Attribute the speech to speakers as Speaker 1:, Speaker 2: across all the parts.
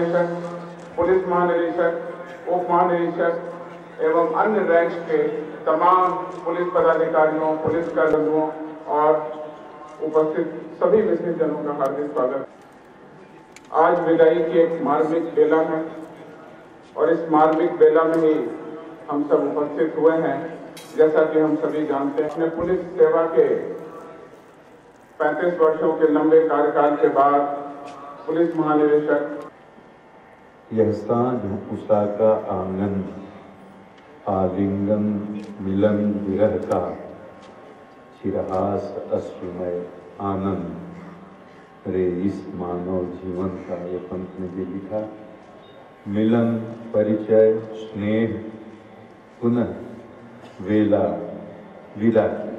Speaker 1: Police महानिरीक्षक, उप महानिरीक्षक एवं अन्य रैंक के तमाम पुलिस पदाधिकारियों, पुलिस कर्मियों और उपस्थित सभी विशेषजनों का हार्दिक स्वागत। आज विदाई की एक मार्मिक बेला है और इस मार्मिक बेला में ही हम सब उपस्थित हुए हैं। जैसा कि हम सभी जानते हैं, अपने पुलिस सेवा के 35 वर्षों के लंबे कार्यकाल के बाद पुलिस महानिरीक्षक
Speaker 2: यह साँझ उषा का आंगन, आलिंगन मिलन विरह का चिरहास अश्रुमय आनंद। रे इस मानव जीवन का ये पंत ने भी लिखा। मिलन, परिचय, स्नेह, पुनः वेला, विदा की।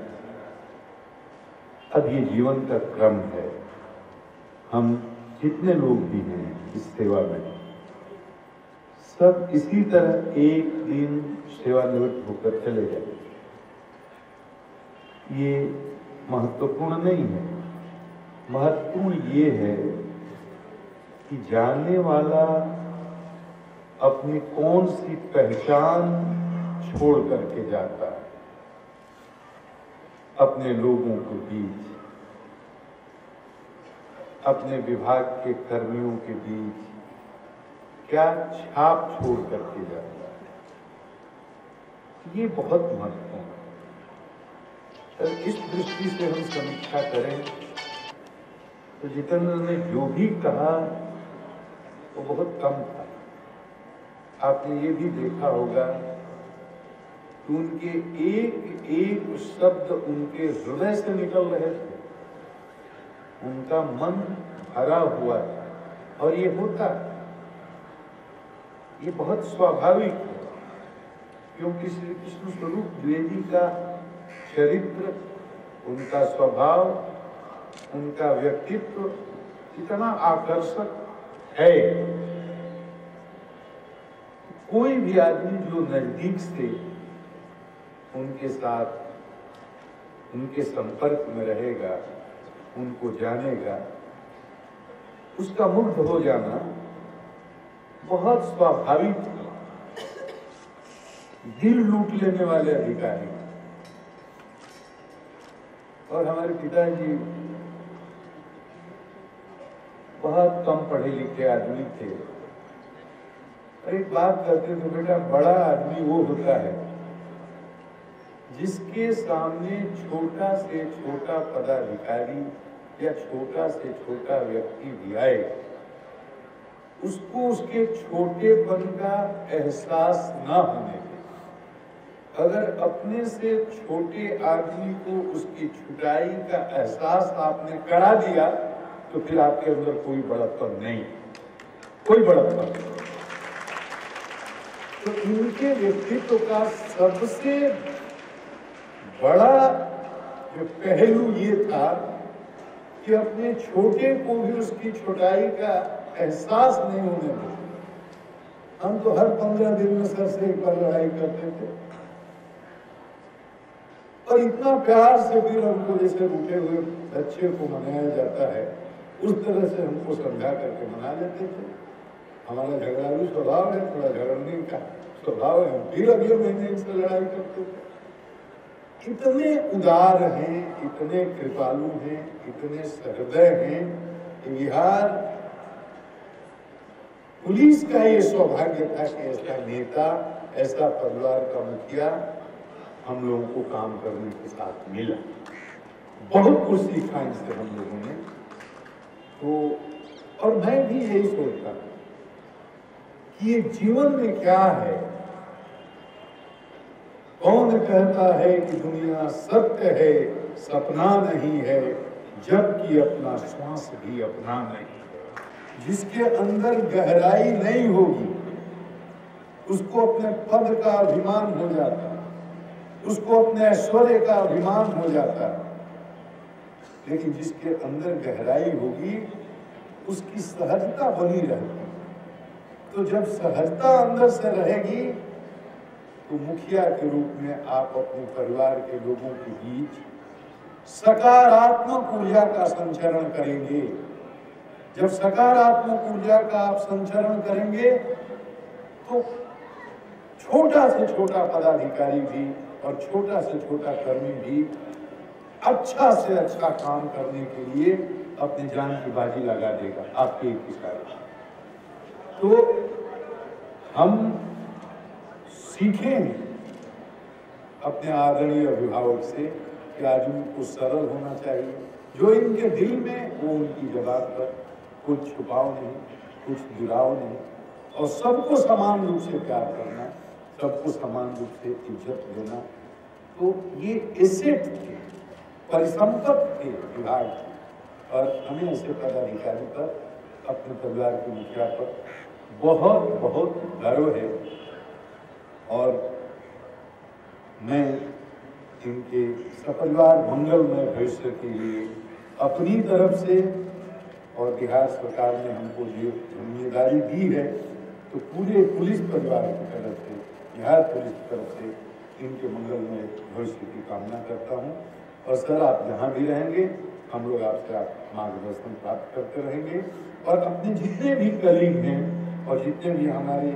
Speaker 2: अब ये जीवन का क्रम है। हम जितने लोग भी हैं इस सेवा में, सब इसी तरह एक दिन सेवानिवृत्त होकर चले जाएंगे। ये महत्वपूर्ण नहीं है। महत्वपूर्ण ये है कि जाने वाला अपनी कौन सी पहचान छोड़ करके जाता है अपने लोगों के बीच, अपने विभाग के कर्मियों के बीच क्या छाप छोड़ करके जाता है। ये बहुत महत्वपूर्ण है। इस दृष्टि से हम समीक्षा करें तो जितेंद्र ने जो भी कहा वो बहुत कम था। आपने ये भी देखा होगा कि उनके एक एक शब्द उनके हृदय से निकल रहे थे। उनका मन भरा हुआ था और ये होता है, ये बहुत स्वाभाविक है, क्योंकि श्री कृष्ण स्वरूप द्विवेदी का चरित्र, उनका स्वभाव, उनका व्यक्तित्व इतना आकर्षक है। कोई भी आदमी जो नजदीक से उनके साथ, उनके संपर्क में रहेगा, उनको जानेगा, उसका मुग्ध हो जाना बहुत स्वाभाविक है। दिल लूट लेने वाले अधिकारी। और हमारे पिताजी बहुत कम पढ़े लिखे आदमी थे और एक बात कहते थे, बेटा बड़ा आदमी वो होता है जिसके सामने छोटा से छोटा पदाधिकारी या छोटा से छोटा व्यक्ति भी आए, उसको उसके छोटेपन का एहसास ना होने दे। अगर अपने से छोटे आदमी को उसकी छुटाई का एहसास आपने करा दिया तो फिर आपके अंदर कोई बड़प्पन नहीं, कोई बड़प्पन नहीं। तो इनके व्यक्तित्व का सबसे बड़ा जो पहलू ये था कि अपने छोटे को भी उसकी छोटाई का एहसास नहीं होने देते। हम तो हर 15 दिन में सर से एक बार लड़ाई करते थे और इतना प्यार से फिर हमको जैसे रूठे हुए बच्चे को मनाया जाता है उस तरह से हमको समझा करके मना लेते थे। हमारा झगड़ालू स्वभाव है, थोड़ा झगड़ने का स्वभाव है, फिर अगले महीने इनसे लड़ाई करते थे। इतने उदार हैं, इतने कृपालु हैं, इतने सहृदय हैं कि बिहार पुलिस का ये सौभाग्य था कि ऐसा नेता, ऐसा परिवार का मुखिया हम लोगों को काम करने के साथ मिला। बहुत कुछ सीखा इनसे हम लोगों ने। तो और मैं भी यही सोचता हूं कि ये जीवन में क्या है। कौन कहता है कि दुनिया सत्य है, सपना नहीं है, जबकि अपना श्वास भी अपना नहीं है। जिसके अंदर गहराई नहीं होगी उसको अपने पद का अभिमान हो जाता है, उसको अपने ऐश्वर्य का अभिमान हो जाता है। लेकिन जिसके अंदर गहराई होगी उसकी सहजता बनी रहती। तो जब सहजता अंदर से रहेगी तो मुखिया के रूप में आप अपने परिवार के लोगों के बीच सकारात्मक ऊर्जा का संचरण करेंगे। जब सकारात्मक ऊर्जा का आप संचरण करेंगे तो छोटा से छोटा पदाधिकारी भी और छोटा से छोटा कर्मी भी अच्छा से अच्छा काम करने के लिए अपनी जान की बाजी लगा देगा आपके एक इशारे। तो हम सीखें अपने आदरणीय अभिभावक से कि आदमी को सरल होना चाहिए, जो इनके दिल में वो उनकी जबान पर कुछ छुपाव नहीं, कुछ गिराव नहीं, और सबको समान रूप से प्यार करना, सबको समान रूप से इज्जत देना। तो ये एसेट थे, परिसंपत्ति थे विभाग की, और हमें ऐसे पदाधिकारी पर, अपने परिवार के मुखिया पर बहुत बहुत गर्व है। और मैं इनके सपरिवार मंगलमय भविष्य के लिए अपनी तरफ से, और बिहार सरकार ने हमको जो जिम्मेदारी दी है, तो पूरे पुलिस परिवार की तरफ से, बिहार पुलिस की तरफ से इनके मंगलमय भविष्य की कामना करता हूँ। और सर, आप जहाँ भी रहेंगे हम लोग आपसे मार्गदर्शन प्राप्त करते रहेंगे, और अपने जितने भी कलीग हैं और जितने भी हमारे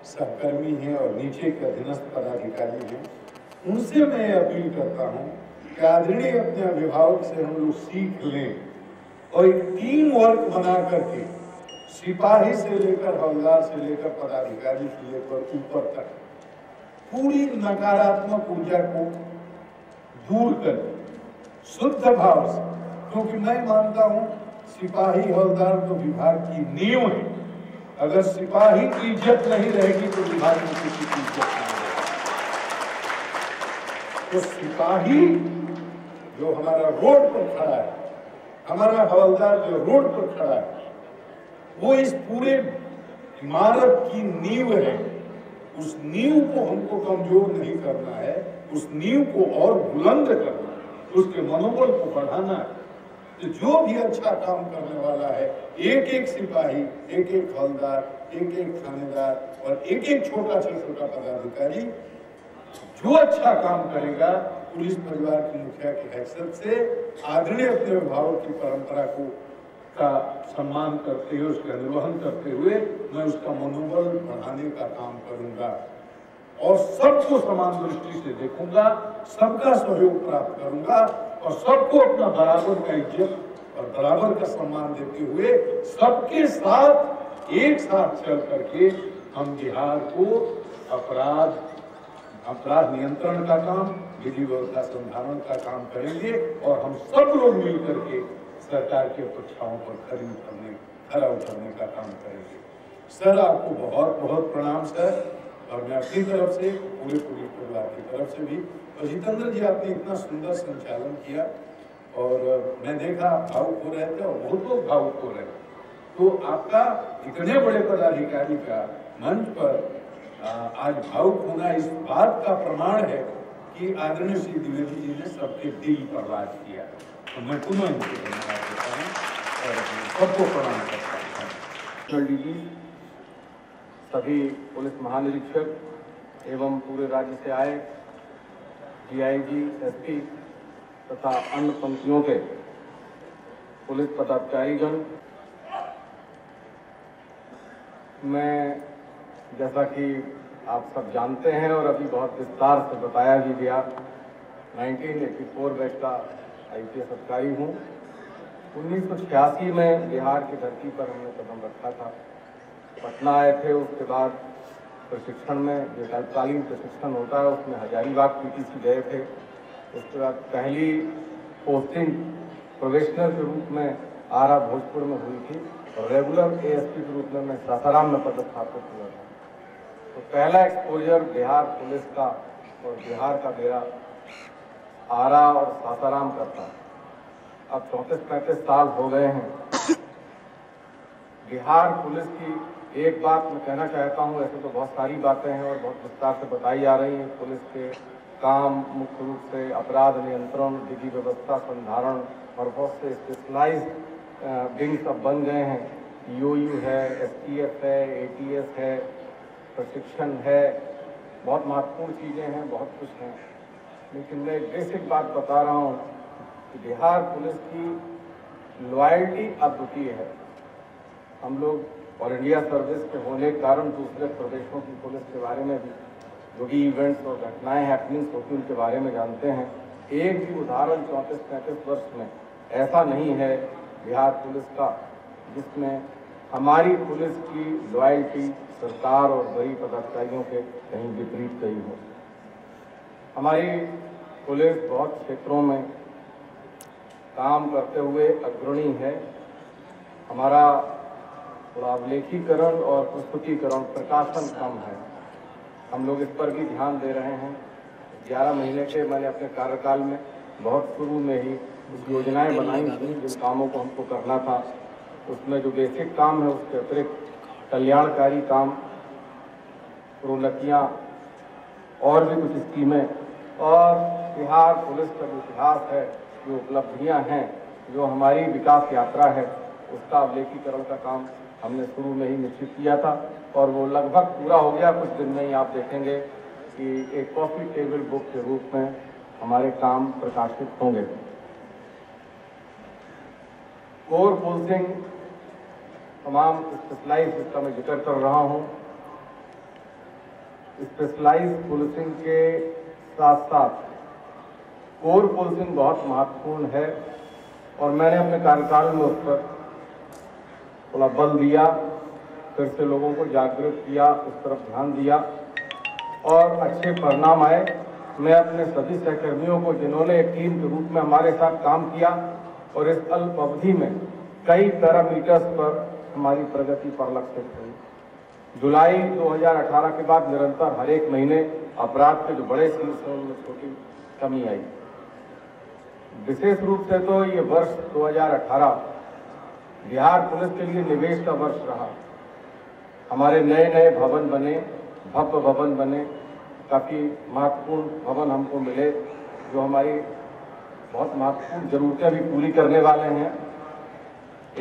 Speaker 2: सहकर्मी हैं और नीचे के अधीनस्थ पदाधिकारी हैं, उनसे मैं अपील करता हूँ कि आदरणीय अपने अभिभावक से हम लोग सीख लें और एक टीम वर्क बना करके सिपाही से लेकर हवलदार से लेकर पदाधिकारी से लेकर ऊपर तक पूरी नकारात्मक ऊर्जा को दूर कर शुद्ध भाव से, क्योंकि मैं मानता हूं सिपाही हवलदार तो विभाग की नींव है। अगर सिपाही की इज्जत नहीं रहेगी तो विभाग में किसी की इज्जत नहीं रहेगी। तो सिपाही जो हमारा रोड पर खड़ा है, हमारा हवलदार जो रोड पर खड़ा है, वो इस पूरे इमारत की नींव है। उस नींव को हमको कमजोर नहीं करना है, उस नींव को और बुलंद करना है, उसके मनोबल को बढ़ाना है। तो जो भी अच्छा काम करने वाला है, एक एक सिपाही, एक एक हवलदार, एक एक थानेदार और एक एक छोटा से छोटा पदाधिकारी जो अच्छा काम करेगा, पुलिस परिवार के मुखिया की हैसियत से आदरणीय अपने अभिभावक की परंपरा को का सम्मान करते हुए, उसका निर्वहन करते हुए मैं उसका मनोबल बढ़ाने का काम करूंगा और सबको समान दृष्टि से देखूंगा, सबका सहयोग प्राप्त करूंगा और सबको अपना बराबर का इज्जत और बराबर का सम्मान देते हुए सबके साथ एक साथ चल करके हम बिहार को अपराध नियंत्रण का काम, विधि व्यवस्था संधारण का काम करेंगे और हम सब लोग मिल करके सरकार की अपेक्षाओं पर खरा उतरने का काम करेंगे। सर, आपको बहुत बहुत प्रणाम सर, और मैं अपनी तरफ से पूरे परिवार की तरफ से भी। और जितेंद्र जी, आपने इतना सुंदर संचालन किया और मैं देखा आप भावुक हो रहे थे और बहुत लोग भावुक हो रहे थे। तो आपका इतने बड़े पदाधिकारी का मंच पर आज भावुक होना इस बात का प्रमाण है कि आदरणीय श्री द्विवेदी जी ने सबके दिल पर राज किया। तो मैं पुनः इनको धन्यवाद देता हूँ और सबको प्रणाम करता हूँ।
Speaker 3: डीजी, सभी पुलिस महानिरीक्षक एवं पूरे राज्य से आए डीआईजी, एसपी तथा अन्य पंक्तियों के पुलिस पदाधिकारीगण, मैं जैसा कि आप सब जानते हैं और अभी बहुत विस्तार से बताया भी गया, 1984 बैच का IPS अधिकारी हूँ। 1986 में बिहार की धरती पर हमने कदम रखा था। पटना आए थे, उसके बाद प्रशिक्षण में जो अल्पकालीन प्रशिक्षण होता है उसमें हजारीबाग PTC गए थे। उसके बाद पहली पोस्टिंग प्रोबेशनर के रूप में आरा भोजपुर में हुई थी और रेगुलर ASP के रूप में मैं सासाराम में पदस्थापित हुआ था। तो पहला एक्सपोजर बिहार पुलिस का और बिहार का मेरा आरा और सासाराम का था। अब 34-35 साल हो गए हैं। बिहार पुलिस की एक बात मैं कहना चाहता हूँ, ऐसे तो बहुत सारी बातें हैं और बहुत विस्तार से बताई जा रही हैं। पुलिस के काम मुख्य रूप से अपराध नियंत्रण, विधि व्यवस्था संधारण और बहुत से स्पेशलाइज्ड विंग्स अब बन गए हैं। EOU है, STF है, ATS है, प्रशिक्षण है, बहुत महत्वपूर्ण चीज़ें हैं, बहुत कुछ हैं। लेकिन मैं एक बेसिक बात बता रहा हूँ कि बिहार पुलिस की लॉयल्टी अद्वितीय है। हम लोग ऑल इंडिया सर्विस के होने के कारण दूसरे प्रदेशों की पुलिस के बारे में भी जो भी इवेंट्स और घटनाएं हैपनिंग्स होती उनके बारे में जानते हैं। एक भी उदाहरण 34-35 वर्ष में ऐसा नहीं है बिहार पुलिस का जिसमें हमारी पुलिस की लॉयल्टी सरकार और बड़ी पदाधिकारियों के कहीं विपरीत गई हो। हमारी पुलिस बहुत क्षेत्रों में काम करते हुए अग्रणी है। हमारा थोड़ा अवलेखीकरण और प्रस्तुतिकरण प्रकाशन कम है। हम लोग इस पर भी ध्यान दे रहे हैं। 11 महीने के मैंने अपने कार्यकाल में बहुत शुरू में ही कुछ योजनाएं बनाई थी जिन कामों को हमको करना था। उसमें जो बेसिक काम है उसके अतिरिक्त कल्याणकारी काम, प्रोन्नतियाँ और भी कुछ स्कीमें और बिहार पुलिस का जो इतिहास है, जो उपलब्धियाँ हैं, जो हमारी विकास यात्रा है, उसका अवलेखीकरण का काम हमने शुरू में ही निश्चित किया था और वो लगभग पूरा हो गया। कुछ दिन में ही आप देखेंगे कि एक कॉफी टेबल बुक के रूप में हमारे काम प्रकाशित होंगे। कोर पुलिसिंग तमाम स्पेशलाइज जिसका मैं जिक्र कर रहा हूँ, स्पेशलाइज पुलिसिंग के साथ साथ कोर पुलिसिंग बहुत महत्वपूर्ण है और मैंने अपने कार्यकाल में उस पर थोड़ा बल दिया, फिर से लोगों को जागरूक किया, उस तरफ ध्यान दिया और अच्छे परिणाम आए। मैं अपने सभी सहकर्मियों को जिन्होंने एक टीम के रूप में हमारे साथ काम किया और इस अल्प अवधि में कई पैरामीटर्स पर हमारी प्रगति परिलक्षित हुई। जुलाई 2018 के बाद निरंतर हर एक महीने अपराध के जो बड़े शीर्ष हैं उनमें छोटी कमी आई। विशेष रूप से तो ये वर्ष 2018 बिहार पुलिस के लिए निवेश का वर्ष रहा। हमारे नए नए भवन बने, भव्य भवन बने, काफ़ी महत्वपूर्ण भवन हमको मिले जो हमारी बहुत महत्वपूर्ण जरूरतें भी पूरी करने वाले हैं।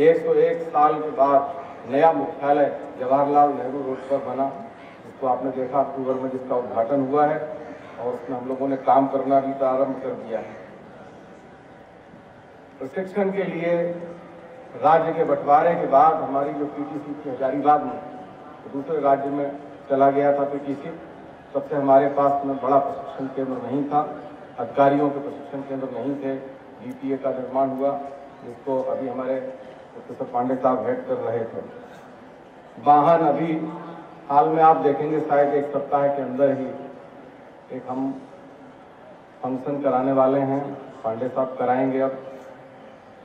Speaker 3: 101 साल के बाद नया मुख्यालय जवाहरलाल नेहरू रोड पर बना, जिसको आपने देखा अक्टूबर में जिसका उद्घाटन हुआ है और उसमें हम लोगों ने काम करना भी प्रारंभ कर दिया है। प्रशिक्षण के लिए राज्य के बंटवारे के बाद हमारी जो पीटीसी थी हजारीबाग में, तो दूसरे राज्य में चला गया था पीटीसी। तब से हमारे पास में बड़ा प्रशिक्षण केंद्र नहीं था, अधिकारियों के प्रशिक्षण केंद्र नहीं थे। डीपीए का निर्माण हुआ जिसको अभी हमारे प्रोफेसर पांडे साहब हेड कर रहे थे। वाहन अभी हाल में आप देखेंगे शायद एक सप्ताह के अंदर ही एक हम फंक्शन कराने वाले हैं, पांडे साहब कराएंगे अब,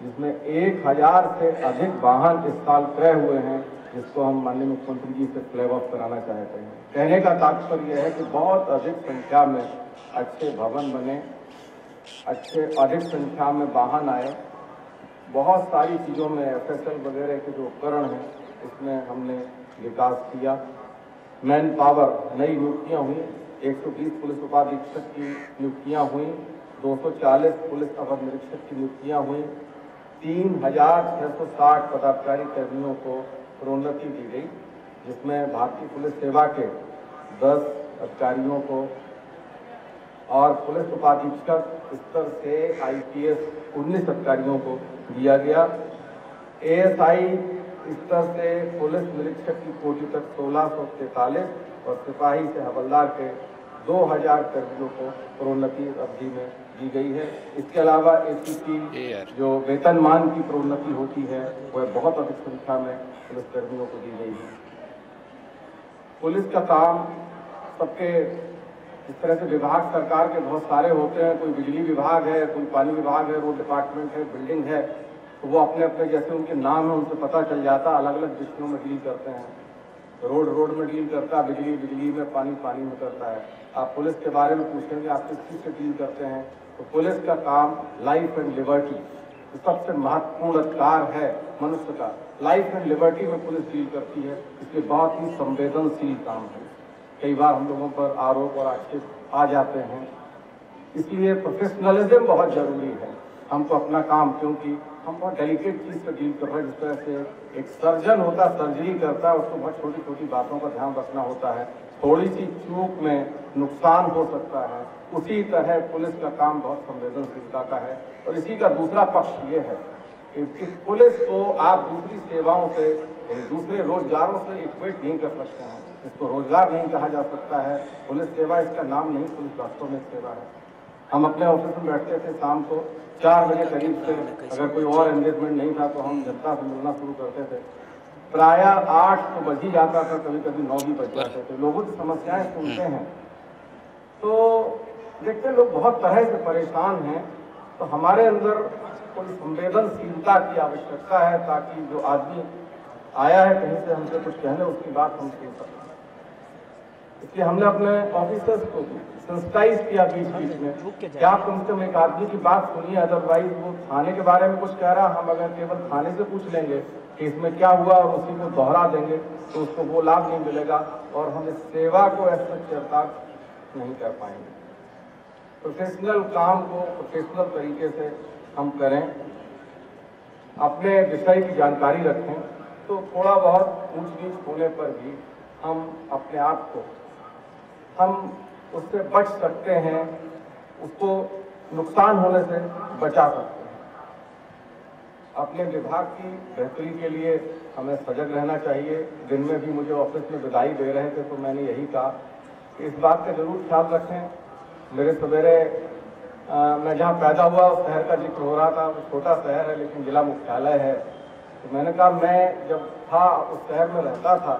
Speaker 3: जिसमें 1000 से अधिक वाहन इस साल क्रय हुए हैं, जिसको हम माननीय मुख्यमंत्री जी से फ्लैग ऑफ कराना चाहते हैं। कहने का तात्पर्य यह है कि बहुत अधिक संख्या में अच्छे भवन बने, अधिक संख्या में वाहन आए, बहुत सारी चीज़ों में एफएसएल वगैरह के जो उपकरण हैं उसमें हमने विकास किया। मैन पावर नई नियुक्तियाँ हुई, 120 पुलिस उपाधीक्षक की नियुक्तियाँ हुई, 240 पुलिस अवर निरीक्षक की नियुक्तियाँ हुई, 3660 पदाधिकारी कर्मियों को प्रोन्नति दी गई, जिसमें भारतीय पुलिस सेवा के 10 अधिकारियों को और पुलिस उपाधीक्षक स्तर से आईपीएस 19 अधिकारियों को दिया गया। एएसआई स्तर से पुलिस निरीक्षक की कोटि तक 1643 और सिपाही से हवलदार के 2000 कर्मियों को प्रोन्नति अवधि में दी गई है। इसके अलावा एसीपी जो वेतनमान की प्रोन्नति होती है वह बहुत अधिक संख्या में पुलिस कर्मियों को दी गई है। पुलिस का काम सबके इस तरह से विभाग सरकार के बहुत सारे होते हैं, कोई बिजली विभाग है, कोई पानी विभाग है, रोड डिपार्टमेंट है, बिल्डिंग है, तो वो अपने अपने जैसे उनके नाम है उनसे पता चल जाता, अलग अलग विषयों में डील करते हैं। रोड में डील करता है, बिजली में, पानी में करता है। आप पुलिस के बारे में पूछेंगे आप किस चीज़ से डील करते हैं, तो पुलिस का काम लाइफ एंड लिबर्टी, सबसे महत्वपूर्ण अधिकार है मनुष्य का, लाइफ एंड लिबर्टी में पुलिस डील करती है, इसलिए बहुत ही संवेदनशील काम है। कई बार हम लोगों पर आरोप और आक्षेप आ जाते हैं, इसलिए प्रोफेशनलिज्म बहुत जरूरी है। हमको अपना काम, क्योंकि हम बहुत डेलिकेट चीज़ से डील कर रहे हैं, जिस तरह से एक सर्जन होता है, सर्जरी करता है, उसको बहुत छोटी छोटी बातों का ध्यान रखना होता है, थोड़ी सी चूक में नुकसान हो सकता है, उसी तरह पुलिस का काम बहुत संवेदनशीलता का है। और इसी का दूसरा पक्ष ये है कि पुलिस को आप दूसरी सेवाओं से दूसरे रोजगारों से इक्वेट नहीं कर सकते हैं। इसको रोजगार नहीं कहा जा सकता है, पुलिस सेवा इसका नाम नहीं, पुलिस वास्तव में सेवा है। हम अपने ऑफिस में बैठते थे शाम को 4 बजे करीब से, अगर कोई और एंगेजमेंट नहीं था तो हम जनता से मिलना शुरू करते थे। प्राय 8 तो बज ही जाता था, कभी कभी 9 भी बज जाते थे। लोगों की समस्याएं सुनते हैं तो देखते हैं लोग बहुत तरह से परेशान हैं, तो हमारे अंदर कोई संवेदनशीलता की आवश्यकता है ताकि जो आदमी आया है कहीं से हमसे कुछ कहने, उसकी बात हम सुन सकते। इसलिए हमने अपने ऑफिसर्स को सेंसिटाइज किया बीच बीच में कि आप कम से कम एक आदमी की बात सुनिए, अदरवाइज वो थाने के बारे में कुछ कह रहा, हम अगर केवल थाने से पूछ लेंगे कि इसमें क्या हुआ और उसी को दोहरा देंगे तो उसको वो लाभ नहीं मिलेगा और हम इस सेवा को ऐसा चरितार्थ नहीं कर पाएंगे। प्रोफेशनल काम को प्रोफेशनल तरीके से हम करें, अपने विषय की जानकारी रखें, तो थोड़ा बहुत ऊंच नीच होने पर भी हम अपने आप को हम उससे बच सकते हैं, उसको नुकसान होने से बचा सकते हैं। अपने विभाग की बेहतरी के लिए हमें सजग रहना चाहिए। दिन में भी मुझे ऑफिस में विदाई दे रहे थे तो मैंने यही कहा कि इस बात का जरूर ख्याल रखें। मेरे सवेरे मैं जहाँ पैदा हुआ उस शहर का जिक्र हो रहा था, वो छोटा शहर है लेकिन जिला मुख्यालय है। तो मैंने कहा मैं जब था उस शहर में रहता था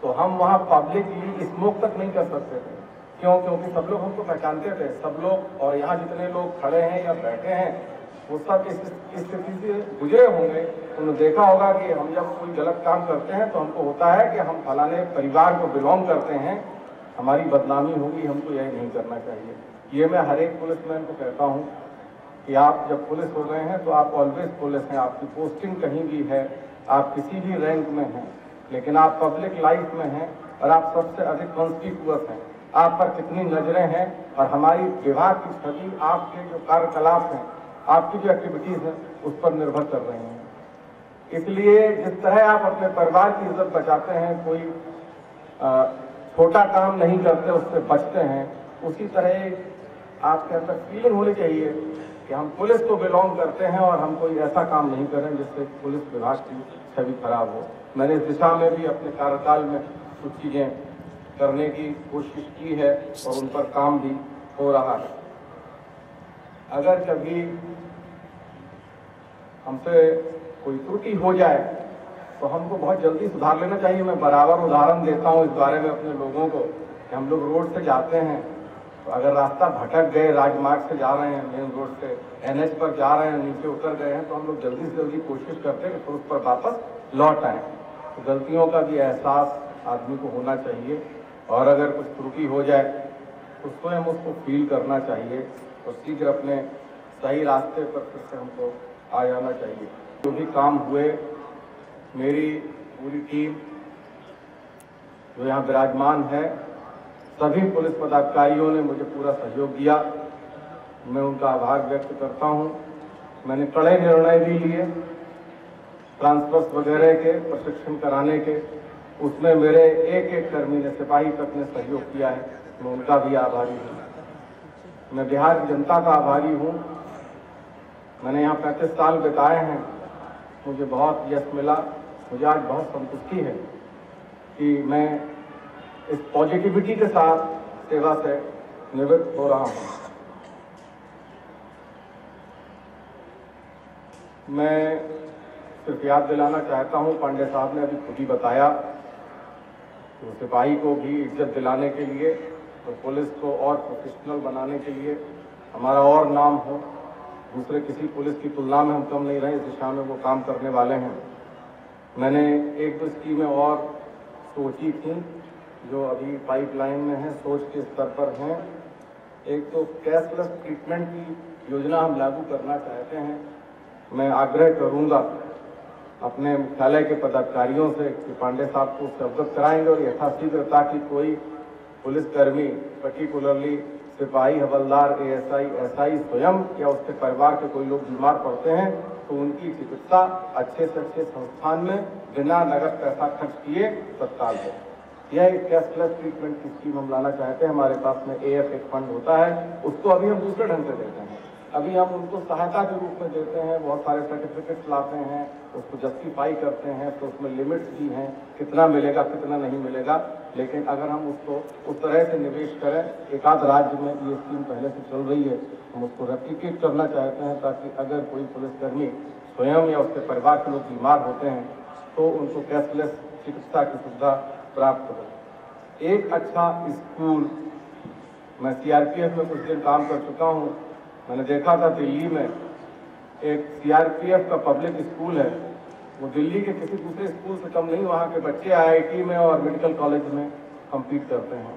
Speaker 3: तो हम वहाँ पब्लिकली स्मोक तक नहीं कर सकते थे। क्यों? क्योंकि सब लोग हमको पहचानते थे, सब लोग, और यहाँ जितने लोग खड़े हैं या बैठे हैं वो सब इस स्थिति से गुजरे होंगे। उन्होंने देखा होगा कि हम जब कोई गलत काम करते हैं तो हमको होता है कि हम फलाने परिवार को बिलोंग करते हैं, हमारी बदनामी होगी, हमको यही नहीं करना चाहिए। ये मैं हर एक पुलिसमैन को कहता हूँ कि आप जब पुलिस हो गए हैं तो आप ऑलवेज पुलिस हैं। आपकी पोस्टिंग कहीं भी है, आप किसी भी रैंक में हैं, लेकिन आप पब्लिक लाइफ में हैं और आप सबसे अधिक कॉन्स्पिक्यूअस हैं। आप पर कितनी नजरें हैं और हमारी विभाग की छवि, आपके जो कार्यकलाप हैं, आपकी जो एक्टिविटीज हैं, उस पर निर्भर कर रही हैं। इसलिए जिस तरह आप अपने परिवार की इज्जत बचाते हैं, कोई छोटा काम नहीं करते, उससे बचते हैं, उसी तरह आपके अंदर फीलिंग होनी चाहिए कि हम पुलिस को बिलोंग करते हैं और हम कोई ऐसा काम नहीं करें जिससे पुलिस विभाग की छवि खराब हो। मैंने इस दिशा में भी अपने कार्यकाल में कुछ चीजें करने की कोशिश की है और उन पर काम भी हो रहा है। अगर कभी हमसे कोई त्रुटि हो जाए तो हमको बहुत जल्दी सुधार लेना चाहिए। मैं बराबर उदाहरण देता हूँ इस बारे में अपने लोगों को कि हम लोग रोड से जाते हैं तो अगर रास्ता भटक गए, राजमार्ग से जा रहे हैं, मेन रोड से NH पर जा रहे हैं, नीचे उतर गए हैं, तो हम लोग जल्दी से जल्दी कोशिश करते हैं कि उस पर वापस लौट आएँ। तो गलतियों का भी एहसास आदमी को होना चाहिए और अगर कुछ त्रुटि हो जाए तो स्वयं उसको फील करना चाहिए और शीघ्र अपने सही रास्ते पर फिर से हमको आ जाना चाहिए। जो भी काम हुए, मेरी पूरी टीम जो यहाँ विराजमान है, सभी पुलिस पदाधिकारियों ने मुझे पूरा सहयोग दिया, मैं उनका आभार व्यक्त करता हूँ। मैंने कड़े निर्णय भी लिए ट्रांसफर्स वगैरह के, प्रशिक्षण कराने के, उसमें मेरे एक एक कर्मी ने, सिपाही तक ने सहयोग किया है, मैं उनका भी आभारी हूँ। मैं बिहार की जनता का आभारी हूँ। मैंने यहाँ 35 साल बिताए हैं, मुझे बहुत यश मिला। मुझे आज बहुत संतुष्टि है कि मैं इस पॉजिटिविटी के साथ सेवा से निवृत्त हो रहा हूँ। मैं सिर्फ याद दिलाना चाहता हूँ, पांडे साहब ने अभी खुद ही बताया, तो सिपाही को भी इज्जत दिलाने के लिए, तो पुलिस को और प्रोफेशनल बनाने के लिए, हमारा और नाम हो, दूसरे किसी पुलिस की तुलना में हम कम नहीं रहे, इस दिशा में वो काम करने वाले हैं। मैंने एक दो स्कीमें और सोची थी जो अभी पाइपलाइन में है, सोच के स्तर पर हैं। एक तो कैशलेस ट्रीटमेंट की योजना हम लागू करना चाहते हैं। मैं आग्रह करूंगा अपने मुख्यालय के पदाधिकारियों से कि पांडे साहब को उससे अवगत कराएंगे और यथाशीघ्र, ताकि कोई पुलिसकर्मी, पर्टिकुलरली सिपाही, हवलदार, ASI, SI स्वयं या उसके परिवार के कोई लोग बीमार पड़ते हैं तो उनकी चिकित्सा अच्छे से अच्छे संस्थान में बिना नगद पैसा खर्च किए तत्काल हो। यह एक कैशलेस ट्रीटमेंट की स्कीम हम लाना चाहते हैं। हमारे पास में AF एक फंड होता है, उसको अभी हम दूसरे ढंग से देते हैं, अभी हम उनको सहायता के रूप में देते हैं, बहुत सारे सर्टिफिकेट्स लाते हैं, उसको जस्टिफाई करते हैं, तो उसमें लिमिट्स भी हैं, कितना मिलेगा कितना नहीं मिलेगा। लेकिन अगर हम उसको उस तरह से निवेश करें, एक आध राज्य में ये स्कीम पहले से चल रही है, हम उसको रेप्लिकेट करना चाहते हैं, ताकि अगर कोई पुलिसकर्मी स्वयं या उसके परिवार के लोग बीमार होते हैं तो उनको कैशलेस चिकित्सा की सुविधा प्राप्त हो। एक अच्छा स्कूल, मैं सीआरपीएफ में कुछ दिन काम कर चुका हूँ, मैंने देखा था दिल्ली में एक सीआरपीएफ का पब्लिक स्कूल है, वो दिल्ली के किसी दूसरे स्कूल से कम नहीं। वहाँ के बच्चे आईआईटी में और मेडिकल कॉलेज में कम्पीट करते हैं,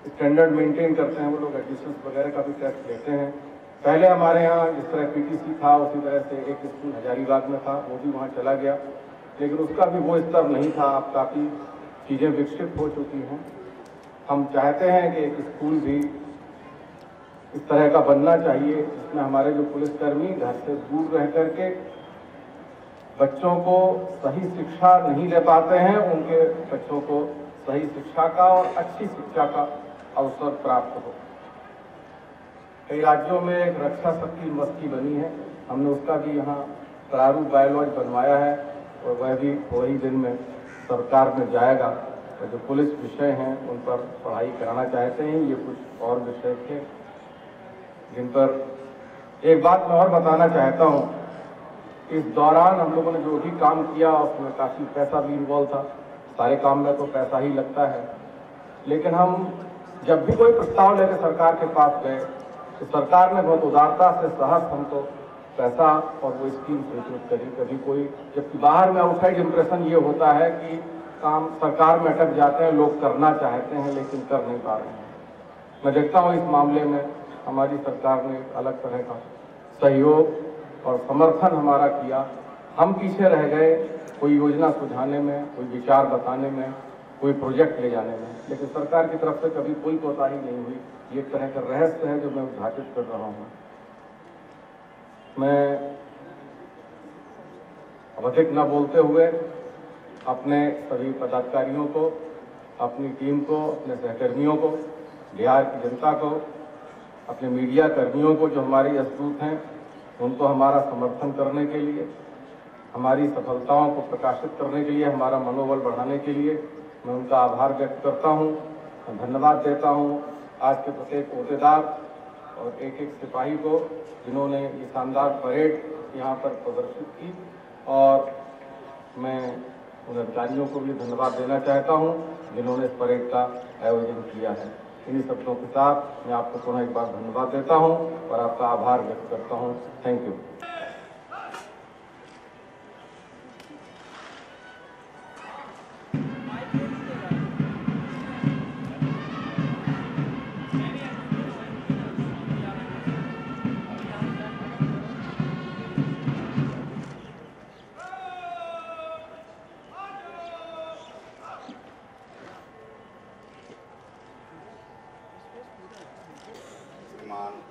Speaker 3: स्टैंडर्ड मेंटेन करते हैं वो लोग, एडमिशन वगैरह का भी टेस्ट लेते हैं। पहले हमारे यहाँ जिस तरह पीटीसी था उसी तरह से एक स्कूल हजारीबाग में था, वो भी वहाँ चला गया, लेकिन उसका भी वो स्तर नहीं था। अब काफ़ी चीज़ें विकसित हो चुकी हैं। हम चाहते हैं कि एक स्कूल भी इस तरह का बनना चाहिए, जिसमें हमारे जो पुलिसकर्मी घर से दूर रह करके बच्चों को सही शिक्षा नहीं ले पाते हैं, उनके बच्चों को सही शिक्षा का और अच्छी शिक्षा का अवसर प्राप्त हो। कई राज्यों में एक रक्षा शक्ति यूनिवर्सिटी बनी है, हमने उसका भी यहाँ प्रारूप बायोलॉज बनवाया है और वह भी थोड़े ही दिन में सरकार में जाएगा। और जो पुलिस विषय हैं उन पर पढ़ाई कराना चाहते हैं। ये कुछ और विषय थे जिन पर एक बात मैं और बताना चाहता हूँ। इस दौरान हम लोगों ने जो भी काम किया उसमें काफ़ी पैसा भी इन्वॉल्व था। सारे काम में तो पैसा ही लगता है, लेकिन हम जब भी कोई प्रस्ताव लेकर सरकार के पास गए तो सरकार ने बहुत उदारता से सहर्ष हमको पैसा और वो स्कीम स्वीकृत करी। कभी कोई, जबकि बाहर में आउटसाइड इम्प्रेशन ये होता है कि काम सरकार में अटक जाते हैं, लोग करना चाहते हैं लेकिन कर नहीं पा रहे हैं। मैं देखता हूँ इस मामले में हमारी सरकार ने अलग तरह का सहयोग और समर्थन हमारा किया। हम पीछे रह गए कोई योजना सुझाने में, कोई विचार बताने में, कोई प्रोजेक्ट ले जाने में, लेकिन सरकार की तरफ से कभी कोई कोताही नहीं हुई। ये एक तरह का रहस्य है जो मैं उद्घाटित कर रहा हूँ। मैं अधिक न बोलते हुए अपने सभी पदाधिकारियों को, अपनी टीम को, अपने सहकर्मियों को, बिहार की जनता को, अपने मीडिया कर्मियों को जो हमारे अस्तूत हैं, उनको हमारा समर्थन करने के लिए, हमारी सफलताओं को प्रकाशित करने के लिए, हमारा मनोबल बढ़ाने के लिए मैं उनका आभार व्यक्त करता हूँ, धन्यवाद देता हूँ। आज के प्रत्येक ओहदेदार और एक एक सिपाही को जिन्होंने ये शानदार परेड यहाँ पर प्रदर्शित की, और मैं उन अधिकारियों को भी धन्यवाद देना चाहता हूँ जिन्होंने इस परेड का आयोजन किया है। इन्हीं शब्दों के साथ मैं आपको पुनः एक बार धन्यवाद देता हूँ और आपका आभार व्यक्त करता हूँ। Thank you.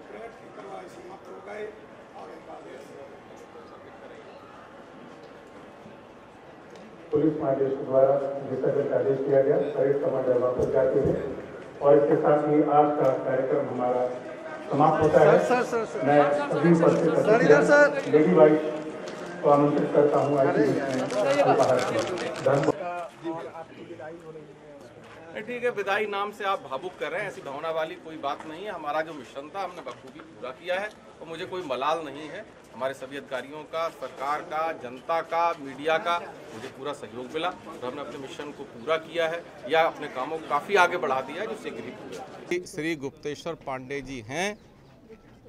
Speaker 4: परेड की कार्रवाई समाप्त हो गई। आगे का आदेश
Speaker 5: पुलिस महानिदेशक द्वारा जैसा कि आदेश दिया गया, परेड कमांडर वापस जाते हैं और इसके साथ ही आज का कार्यक्रम हमारा समाप्त होता है। मैं सभी उपस्थित अतिथि लेडी वाइस को आमंत्रित करता हूँ धन्यवाद।
Speaker 6: ठीक है, विदाई नाम से आप भावुक कर रहे हैं, ऐसी भावना वाली कोई बात नहीं है। हमारा जो मिशन था हमने बखूबी पूरा किया है और मुझे कोई मलाल नहीं है। हमारे सभी अधिकारियों का, सरकार का, जनता का, मीडिया का मुझे पूरा सहयोग मिला और हमने अपने मिशन को पूरा किया है या अपने कामों को काफ़ी आगे बढ़ा दिया है, जो शीघ्र हुआ। श्री गुप्तेश्वर पांडे जी हैं,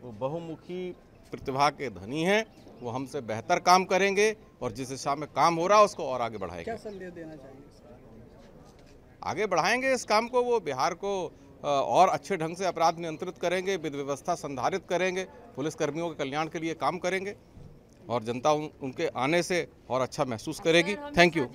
Speaker 6: वो बहुमुखी प्रतिभा के धनी हैं, वो हमसे बेहतर काम करेंगे और जिस दिशा में काम हो रहा है उसको और आगे बढ़ाएंगे।
Speaker 4: क्या संदेश देना चाहिए?
Speaker 6: आगे बढ़ाएंगे इस काम को, वो बिहार को और अच्छे ढंग से अपराध नियंत्रित करेंगे, विधि व्यवस्था संधारित करेंगे, पुलिस कर्मियों के कल्याण के लिए काम करेंगे और जनता उनके आने से और अच्छा महसूस करेगी। Thank you.